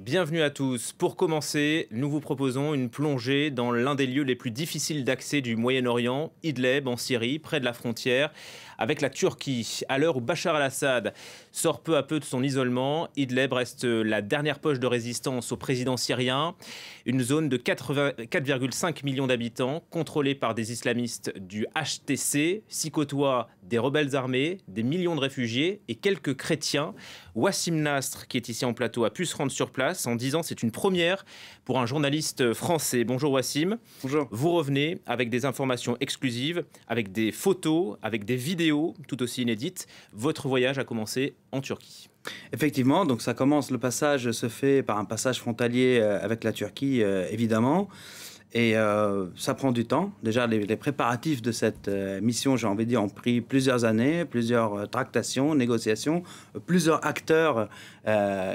Bienvenue à tous. Pour commencer, nous vous proposons une plongée dans l'un des lieux les plus difficiles d'accès du Moyen-Orient, Idlib en Syrie, près de la frontière avec la Turquie. À l'heure où Bachar al-Assad sort peu à peu de son isolement, Idlib reste la dernière poche de résistance au président syrien. Une zone de 4,5 millions d'habitants, contrôlée par des islamistes du HTC, s'y côtoient des rebelles armés, des millions de réfugiés et quelques chrétiens. Wassim Nasr, qui est ici en plateau, a pu se rendre sur place en disant c'est une première pour un journaliste français. Bonjour Wassim. Bonjour. Vous revenez avec des informations exclusives, avec des photos, avec des vidéos tout aussi inédites. Votre voyage a commencé en Turquie. Effectivement, donc ça commence, le passage se fait par un passage frontalier avec la Turquie, évidemment. Et ça prend du temps. Déjà, les préparatifs de cette mission, j'ai envie de dire, ont pris plusieurs années, plusieurs tractations, négociations, plusieurs acteurs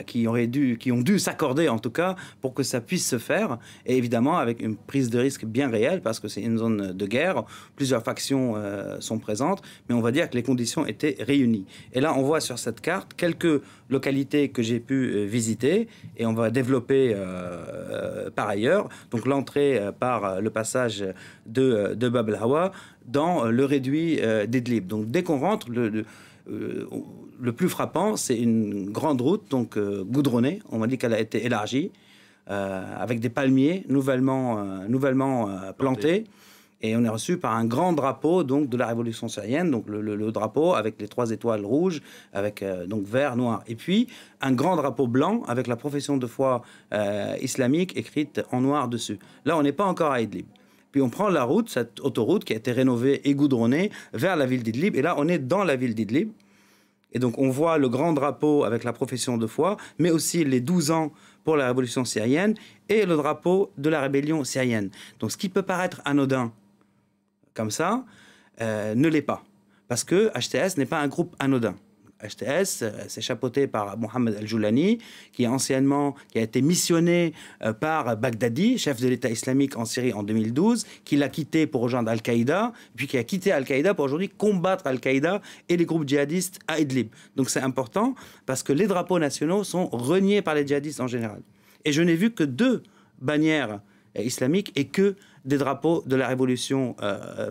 qui ont dû s'accorder, en tout cas, pour que ça puisse se faire. Et évidemment, avec une prise de risque bien réelle, parce que c'est une zone de guerre, plusieurs factions sont présentes, mais on va dire que les conditions étaient réunies. Et là, on voit sur cette carte quelques localités que j'ai pu visiter, et on va développer par ailleurs. Donc l'entrée par le passage de Bab el-Hawa dans le réduit d'Idlib. Donc dès qu'on rentre, le plus frappant, c'est une grande route, donc goudronnée. On m'a dit qu'elle a été élargie, avec des palmiers nouvellement plantés. Et on est reçu par un grand drapeau donc, de la révolution syrienne, donc le drapeau avec les 3 étoiles rouges, avec donc vert, noir. Et puis un grand drapeau blanc avec la profession de foi islamique écrite en noir dessus. Là, on n'est pas encore à Idlib. Puis on prend la route, cette autoroute qui a été rénovée et goudronnée vers la ville d'Idlib. Et là, on est dans la ville d'Idlib. Et donc on voit le grand drapeau avec la profession de foi, mais aussi les 12 ans pour la révolution syrienne et le drapeau de la rébellion syrienne. Donc ce qui peut paraître anodin comme ça, ne l'est pas. Parce que HTS n'est pas un groupe anodin. HTS, c'est chapeauté par Mohamed Al-Joulani, qui a été missionné par Baghdadi, chef de l'État islamique en Syrie en 2012, qui l'a quitté pour rejoindre Al-Qaïda, puis qui a quitté Al-Qaïda pour aujourd'hui combattre Al-Qaïda et les groupes djihadistes à Idlib. Donc c'est important parce que les drapeaux nationaux sont reniés par les djihadistes en général. Et je n'ai vu que 2 bannières islamiques et que des drapeaux de la révolution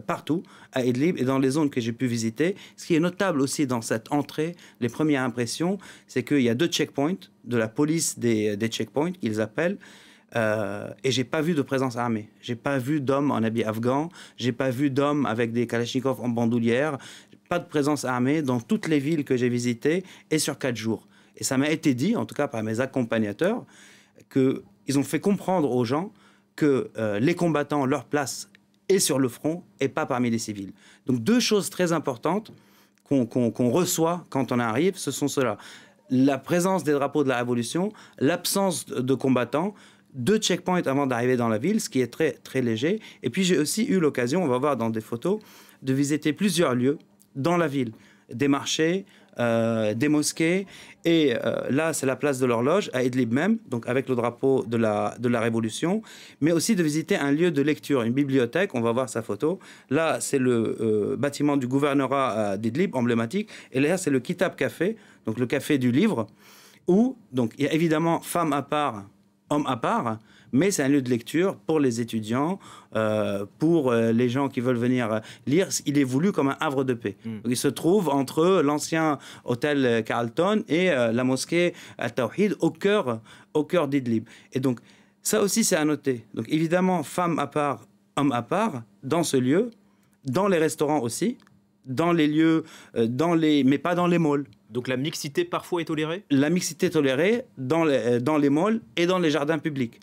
partout à Idlib et dans les zones que j'ai pu visiter. Ce qui est notable aussi dans cette entrée, les premières impressions, c'est qu'il y a 2 checkpoints de la police des checkpoints qu'ils appellent. Et j'ai pas vu de présence armée. J'ai pas vu d'hommes en habit afghan. J'ai pas vu d'hommes avec des kalachnikovs en bandoulière. Pas de présence armée dans toutes les villes que j'ai visitées et sur 4 jours. Et ça m'a été dit, en tout cas par mes accompagnateurs, qu'ils ont fait comprendre aux gens que les combattants, leur place est sur le front et pas parmi les civils. Donc 2 choses très importantes qu'on reçoit quand on arrive, ce sont cela. La présence des drapeaux de la Révolution, l'absence de combattants, 2 checkpoints avant d'arriver dans la ville, ce qui est très, très léger. Et puis j'ai aussi eu l'occasion, on va voir dans des photos, de visiter plusieurs lieux dans la ville. Des marchés, des mosquées, et là c'est la place de l'horloge à Idlib même, donc avec le drapeau de la Révolution, mais aussi de visiter un lieu de lecture, une bibliothèque. On va voir sa photo. Là c'est le bâtiment du gouvernorat d'Idlib, emblématique, et là c'est le Kitab Café, donc le café du livre, où donc il y a évidemment femmes à part, hommes à part, mais c'est un lieu de lecture pour les étudiants, pour les gens qui veulent venir lire. Il est voulu comme un havre de paix. Donc, il se trouve entre l'ancien hôtel Carlton et la mosquée Al-Tawhid au cœur d'Idlib. Et donc, ça aussi, c'est à noter. Donc, évidemment, femmes à part, hommes à part, dans ce lieu, dans les restaurants aussi, dans les lieux, mais pas dans les malls. Donc la mixité parfois est tolérée ? La mixité est tolérée dans les malls et dans les jardins publics.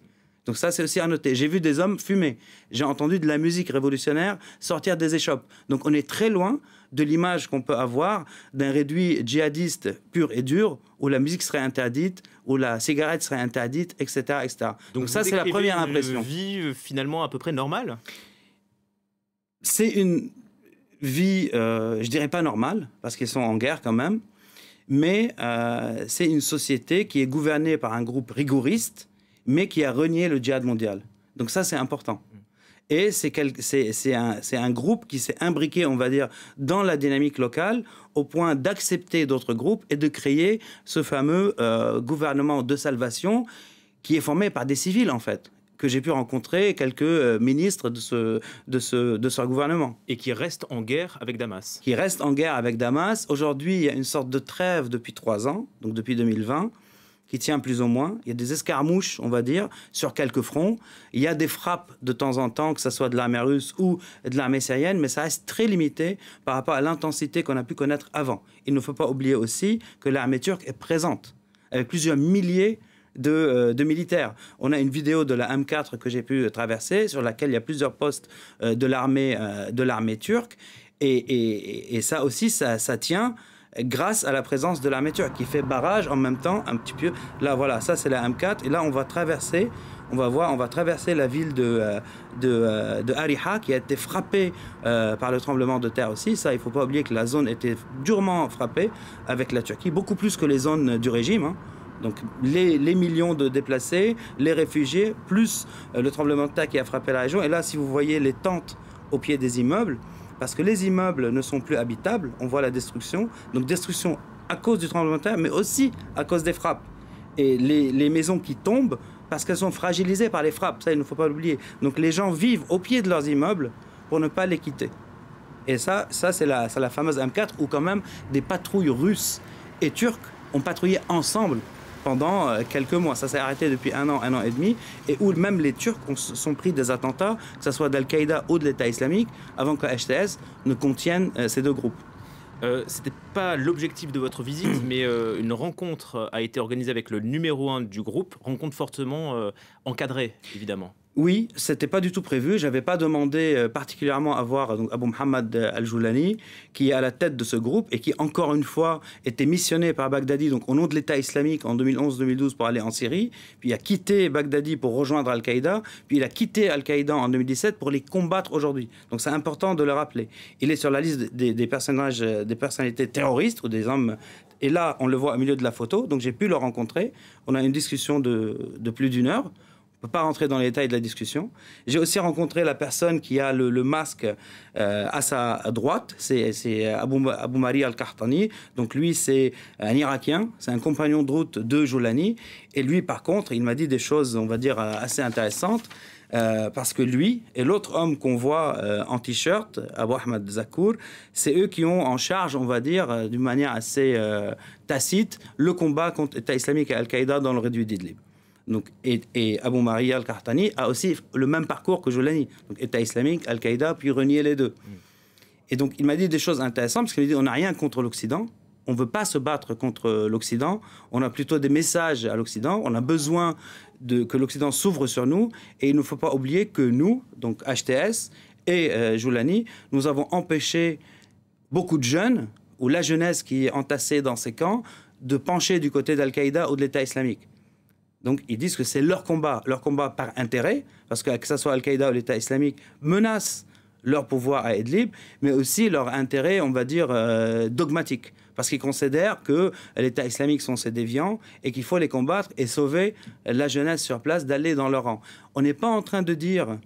Donc ça, c'est aussi à noter. J'ai vu des hommes fumer. J'ai entendu de la musique révolutionnaire sortir des échoppes. Donc on est très loin de l'image qu'on peut avoir d'un réduit djihadiste pur et dur, où la musique serait interdite, où la cigarette serait interdite, etc. etc. Donc ça, c'est la première impression. Une vie finalement à peu près normale ? C'est une vie, je dirais pas normale, parce qu'ils sont en guerre quand même, mais c'est une société qui est gouvernée par un groupe rigoriste, mais qui a renié le djihad mondial. Donc ça, c'est important. Et c'est un groupe qui s'est imbriqué, on va dire, dans la dynamique locale, au point d'accepter d'autres groupes et de créer ce fameux gouvernement de salvation qui est formé par des civils, en fait, que j'ai pu rencontrer quelques ministres de ce gouvernement. Et qui reste en guerre avec Damas. Qui reste en guerre avec Damas. Aujourd'hui, il y a une sorte de trêve depuis 3 ans, donc depuis 2020, qui tient plus ou moins. Il y a des escarmouches, on va dire, sur quelques fronts. Il y a des frappes de temps en temps, que ce soit de l'armée russe ou de l'armée syrienne, mais ça reste très limité par rapport à l'intensité qu'on a pu connaître avant. Il ne faut pas oublier aussi que l'armée turque est présente, avec plusieurs milliers de militaires. On a une vidéo de la M4 que j'ai pu traverser, sur laquelle il y a plusieurs postes de l'armée turque. Et ça aussi, ça tient grâce à la présence de l'armée turque, qui fait barrage en même temps, un petit peu. Là, voilà, ça c'est la M4. Et là, on va traverser la ville de Ariha, qui a été frappée par le tremblement de terre aussi. Ça, il ne faut pas oublier que la zone était durement frappée avec la Turquie, beaucoup plus que les zones du régime, hein. Donc les millions de déplacés, les réfugiés, plus le tremblement de terre qui a frappé la région. Et là, si vous voyez les tentes au pied des immeubles, parce que les immeubles ne sont plus habitables, on voit la destruction. Donc destruction à cause du tremblement de terre, mais aussi à cause des frappes. Et les maisons qui tombent, parce qu'elles sont fragilisées par les frappes, ça il ne faut pas l'oublier. Donc les gens vivent au pied de leurs immeubles pour ne pas les quitter. Et ça c'est la fameuse M4, où quand même des patrouilles russes et turques ont patrouillé ensemble pendant quelques mois. Ça s'est arrêté depuis un an et demi, et où même les Turcs sont pris des attentats, que ce soit d'Al-Qaïda ou de l'État islamique, avant que HTS ne contienne ces deux groupes. C'était pas l'objectif de votre visite, mais une rencontre a été organisée avec le numéro 1 du groupe, rencontre fortement encadrée, évidemment. Oui, c'était pas du tout prévu. J'avais pas demandé particulièrement à voir donc Abu Mohammed Al-Joulani, qui est à la tête de ce groupe et qui, encore une fois, était missionné par Baghdadi, donc au nom de l'État islamique en 2011-2012 pour aller en Syrie. Puis il a quitté Baghdadi pour rejoindre Al-Qaïda. Puis il a quitté Al-Qaïda en 2017 pour les combattre aujourd'hui. Donc c'est important de le rappeler. Il est sur la liste des personnages, des personnalités terroristes ou des hommes. Et là, on le voit au milieu de la photo. Donc j'ai pu le rencontrer. On a une discussion de plus d'1 heure. Je ne peux pas rentrer dans les détails de la discussion. J'ai aussi rencontré la personne qui a le masque à sa droite, c'est Abou Mari Al-Qahtani. Donc lui, c'est un Irakien, c'est un compagnon de route de Joulani. Et lui, par contre, il m'a dit des choses, on va dire, assez intéressantes. Parce que lui et l'autre homme qu'on voit en t-shirt, Abou Ahmed Zakour, c'est eux qui ont en charge, on va dire, d'une manière assez tacite, le combat contre l'État islamique et Al-Qaïda dans le réduit d'Idlib. Donc, et Abou Mari Al-Qahtani a aussi le même parcours que Joulani. Donc, État islamique, Al-Qaïda, puis renier les deux. Et donc, il m'a dit des choses intéressantes, parce qu'il m'a dit on n'a rien contre l'Occident, on ne veut pas se battre contre l'Occident, on a plutôt des messages à l'Occident, on a besoin que l'Occident s'ouvre sur nous, et il ne faut pas oublier que nous, donc HTS et Joulani, nous avons empêché beaucoup de jeunes, ou la jeunesse qui est entassée dans ces camps, de pencher du côté d'Al-Qaïda ou de l'État islamique. Donc, ils disent que c'est leur combat par intérêt, parce que ce soit Al-Qaïda ou l'État islamique menace leur pouvoir à Idlib, mais aussi leur intérêt, on va dire, dogmatique, parce qu'ils considèrent que l'État islamique sont ces déviants et qu'il faut les combattre et sauver la jeunesse sur place d'aller dans leur rang. On n'est pas en train de dire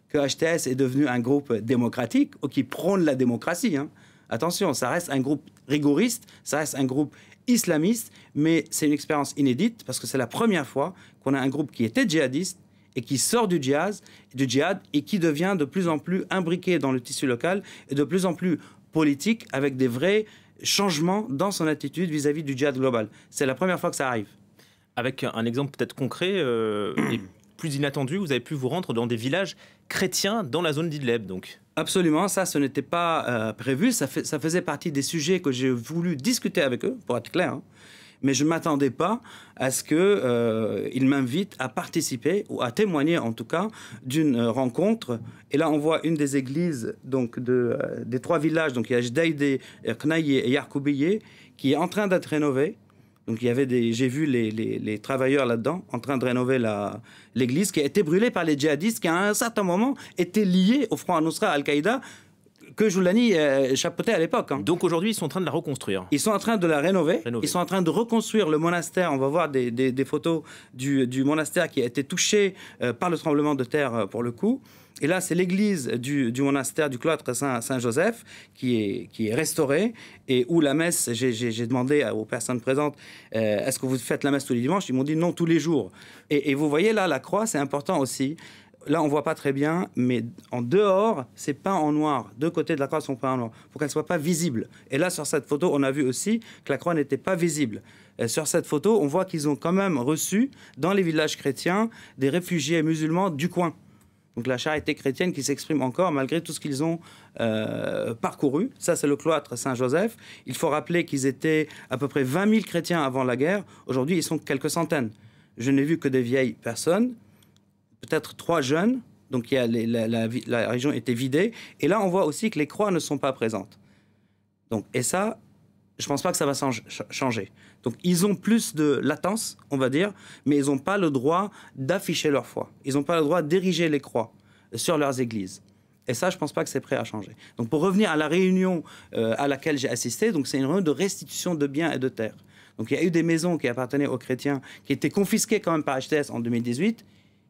que HTS est devenu un groupe démocratique ou qui prône la démocratie, hein. Attention, ça reste un groupe rigoriste, ça reste un groupe islamiste, mais c'est une expérience inédite parce que c'est la première fois qu'on a un groupe qui était djihadiste et qui sort du djihad et qui devient de plus en plus imbriqué dans le tissu local et de plus en plus politique avec des vrais changements dans son attitude vis-à-vis du djihad global. C'est la première fois que ça arrive. Avec un exemple peut-être concret et plus inattendu, vous avez pu vous rendre dans des villages chrétiens dans la zone d'Idlib, donc. Absolument, ça, ce n'était pas prévu. Ça faisait partie des sujets que j'ai voulu discuter avec eux, pour être clair. Hein. Mais je ne m'attendais pas à ce qu'ils m'invitent à participer, ou à témoigner en tout cas, d'une rencontre. Et là, on voit une des églises donc, des 3 villages, donc il y a Jdaïdé, Knaïe et Yarkoubiye, qui est en train d'être rénovée. Donc, j'ai vu les travailleurs là-dedans en train de rénover l'église qui a été brûlée par les djihadistes qui, à un certain moment, étaient liés au Front al-Nusra, Al-Qaïda, que Joulani chapeautait à l'époque. Hein. Donc aujourd'hui, ils sont en train de la reconstruire. Ils sont en train de la rénover. Ils sont en train de reconstruire le monastère. On va voir des photos du monastère qui a été touché par le tremblement de terre pour le coup. Et là, c'est l'église du monastère, du cloître Saint-Joseph qui est restaurée et où la messe, j'ai demandé aux personnes présentes, est-ce que vous faites la messe tous les dimanches? Ils m'ont dit non, tous les jours. Et vous voyez là, la croix, c'est important aussi. Là, on ne voit pas très bien, mais en dehors, c'est peint en noir. Deux côtés de la croix sont peints en noir pour qu'elle ne soit pas visible. Et là, sur cette photo, on a vu aussi que la croix n'était pas visible. Sur cette photo, on voit qu'ils ont quand même reçu, dans les villages chrétiens, des réfugiés musulmans du coin. Donc la charité chrétienne qui s'exprime encore malgré tout ce qu'ils ont parcouru. Ça, c'est le cloître Saint-Joseph. Il faut rappeler qu'ils étaient à peu près 20 000 chrétiens avant la guerre. Aujourd'hui, ils sont quelques centaines. Je n'ai vu que des vieilles personnes, peut-être 3 jeunes. Donc la région était vidée. Et là, on voit aussi que les croix ne sont pas présentes. Donc, et ça, je ne pense pas que ça va changer. Donc, ils ont plus de latence, on va dire, mais ils n'ont pas le droit d'afficher leur foi. Ils n'ont pas le droit d'ériger les croix sur leurs églises. Et ça, je ne pense pas que c'est prêt à changer. Donc, pour revenir à la réunion à laquelle j'ai assisté, donc c'est une réunion de restitution de biens et de terres. Donc, il y a eu des maisons qui appartenaient aux chrétiens, qui étaient confisquées quand même par HTS en 2018,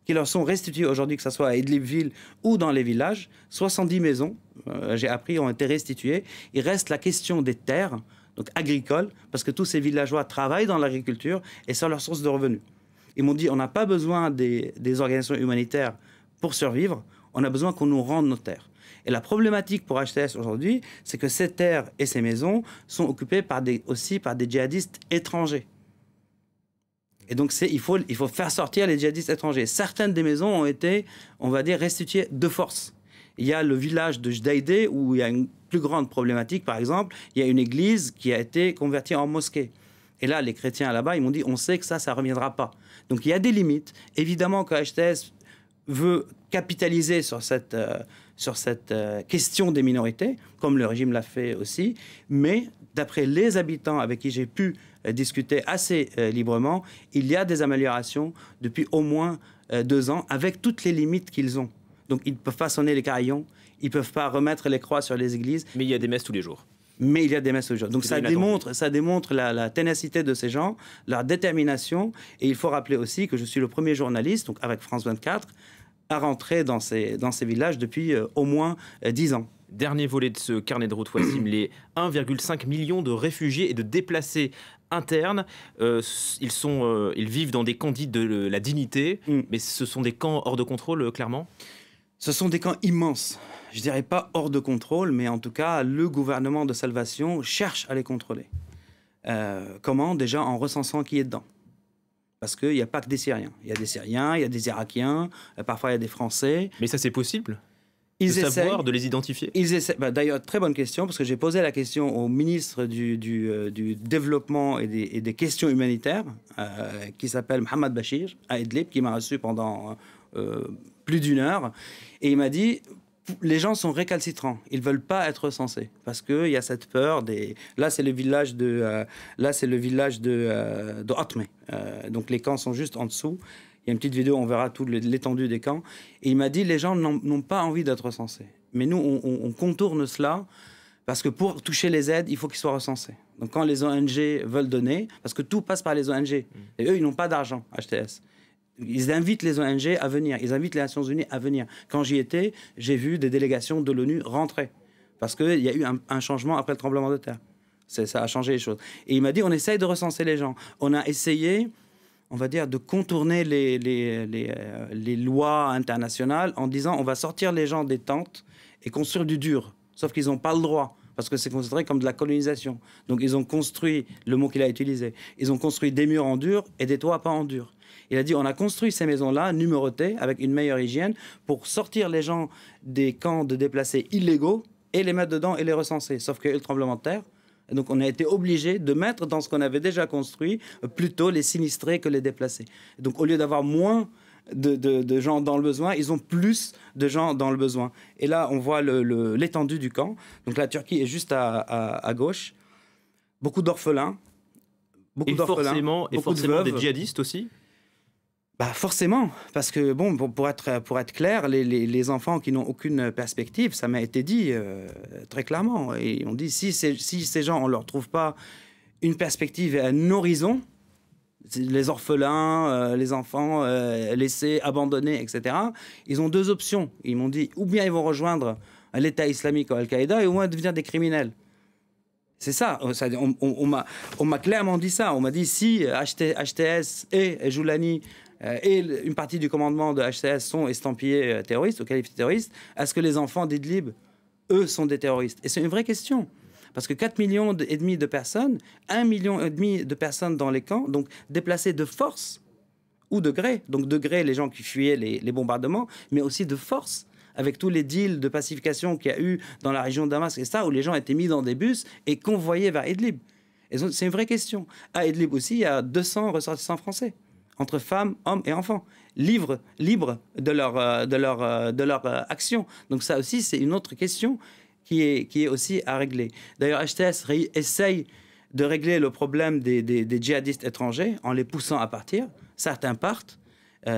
qui leur sont restituées aujourd'hui, que ce soit à Idlib-Ville ou dans les villages. 70 maisons, j'ai appris, ont été restituées. Il reste la question des terres, donc agricoles, parce que tous ces villageois travaillent dans l'agriculture et c'est leur source de revenus. Ils m'ont dit, on n'a pas besoin des organisations humanitaires pour survivre, on a besoin qu'on nous rende nos terres. Et la problématique pour HTS aujourd'hui, c'est que ces terres et ces maisons sont occupées aussi par des djihadistes étrangers. Et donc, il faut faire sortir les djihadistes étrangers. Certaines des maisons ont été, on va dire, restituées de force. Il y a le village de Jdeïdé où il y a une plus grande problématique, par exemple. Il y a une église qui a été convertie en mosquée. Et là, les chrétiens là-bas, ils m'ont dit, on sait que ça ne reviendra pas. Donc, il y a des limites. Évidemment que HTS veut capitaliser sur cette question des minorités, comme le régime l'a fait aussi. Mais d'après les habitants avec qui j'ai pu discuter assez librement, il y a des améliorations depuis au moins 2 ans, avec toutes les limites qu'ils ont. Donc, ils ne peuvent pas sonner les carillons, ils ne peuvent pas remettre les croix sur les églises. Mais il y a des messes tous les jours. Mais il y a des messes tous les jours. Donc, ça démontre la ténacité de ces gens, leur détermination. Et il faut rappeler aussi que je suis le premier journaliste, donc avec France 24, à rentrer dans ces villages depuis au moins 10 ans. Dernier volet de ce carnet de route, Wassim, les 1,5 million de réfugiés et de déplacés internes. Ils vivent dans des camps dits de la dignité, mais ce sont des camps hors de contrôle, clairement. Ce sont des camps immenses. Je ne dirais pas hors de contrôle, mais en tout cas, le gouvernement de Salvation cherche à les contrôler. Comment? Déjà en recensant qui est dedans. Parce qu'il n'y a pas que des Syriens. Il y a des Syriens, il y a des Irakiens, parfois il y a des Français. Mais ça, c'est possible? Ils de essaient, savoir, de les identifier. Ils essaient. D'ailleurs, très bonne question, parce que j'ai posé la question au ministre du Développement et des questions humanitaires, qui s'appelle Mohamed Bachir, à Idlib, qui m'a reçu pendant plus d'1 heure. Et il m'a dit, les gens sont récalcitrants. Ils ne veulent pas être recensés, parce qu'il y a cette peur des... Là, c'est le village de Atme. Donc, les camps sont juste en dessous. Il y a une petite vidéo, on verra toute l'étendue des camps. Et il m'a dit, les gens n'ont pas envie d'être recensés. Mais nous, on contourne cela, parce que pour toucher les aides, il faut qu'ils soient recensés. Donc quand les ONG veulent donner, parce que tout passe par les ONG, et eux, ils n'ont pas d'argent, HTS. Ils invitent les ONG à venir, ils invitent les Nations Unies à venir. Quand j'y étais, j'ai vu des délégations de l'ONU rentrer, parce qu'il y a eu un changement après le tremblement de terre. Ça a changé les choses. Et il m'a dit, on essaye de recenser les gens. On a essayé... on va dire, de contourner les lois internationales en disant on va sortir les gens des tentes et construire du dur. Sauf qu'ils n'ont pas le droit, parce que c'est considéré comme de la colonisation. Donc ils ont construit, le mot qu'il a utilisé, ils ont construit des murs en dur et des toits pas en dur. Il a dit on a construit ces maisons-là, numérotées, avec une meilleure hygiène, pour sortir les gens des camps de déplacés illégaux et les mettre dedans et les recenser. Sauf qu'il y a eu le tremblement de terre. Et donc, on a été obligé de mettre dans ce qu'on avait déjà construit plutôt les sinistrés que les déplacés. Et donc, au lieu d'avoir moins de gens dans le besoin, ils ont plus de gens dans le besoin. Et là, on voit l'étendue du camp. Donc, la Turquie est juste à gauche. Beaucoup d'orphelins. Et forcément des djihadistes aussi? Bah forcément, parce que bon, pour être clair, les enfants qui n'ont aucune perspective, ça m'a été dit très clairement. Et on dit si ces gens, on leur trouve pas une perspective et un horizon, les orphelins, les enfants laissés, abandonnés, etc., ils ont deux options. Ils m'ont dit, ou bien ils vont rejoindre l'État islamique ou Al-Qaïda, et au moins devenir des criminels. C'est ça. On m'a clairement dit ça. On m'a dit, si HTS et Joulani et une partie du commandement de HTS sont estampillés terroristes, ou qualifiés terroristes, est-ce que les enfants d'Idlib, eux, sont des terroristes? Et c'est une vraie question. Parce que 4,5 millions de personnes, 1,5 million de personnes dans les camps, donc déplacées de force ou de gré. Donc de gré, les gens qui fuyaient les bombardements, mais aussi de force, avec tous les deals de pacification qu'il y a eu dans la région de Damas et ça, où les gens étaient mis dans des bus et convoyés vers Idlib. Et c'est une vraie question. À Idlib aussi, il y a 200 ressortissants français, entre femmes, hommes et enfants, libres de leur action. Donc ça aussi, c'est une autre question qui est aussi à régler. D'ailleurs, HTS essaye de régler le problème des djihadistes étrangers en les poussant à partir. Certains partent,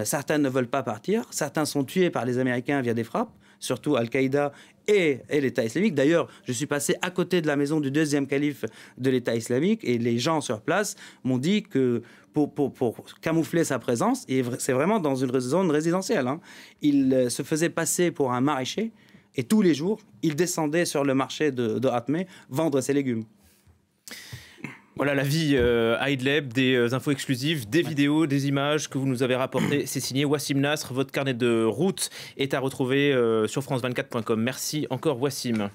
certains ne veulent pas partir, certains sont tués par les Américains via des frappes, surtout Al-Qaïda et l'État islamique. D'ailleurs, je suis passé à côté de la maison du deuxième calife de l'État islamique et les gens sur place m'ont dit que pour camoufler sa présence, et c'est vraiment dans une zone résidentielle, hein, il se faisait passer pour un maraîcher et tous les jours, il descendait sur le marché de Hatmé vendre ses légumes. Voilà la vie à Idlib, des infos exclusives, des vidéos, des images que vous nous avez rapportées. C'est signé Wassim Nasr. Votre carnet de route est à retrouver sur france24.com. Merci encore Wassim.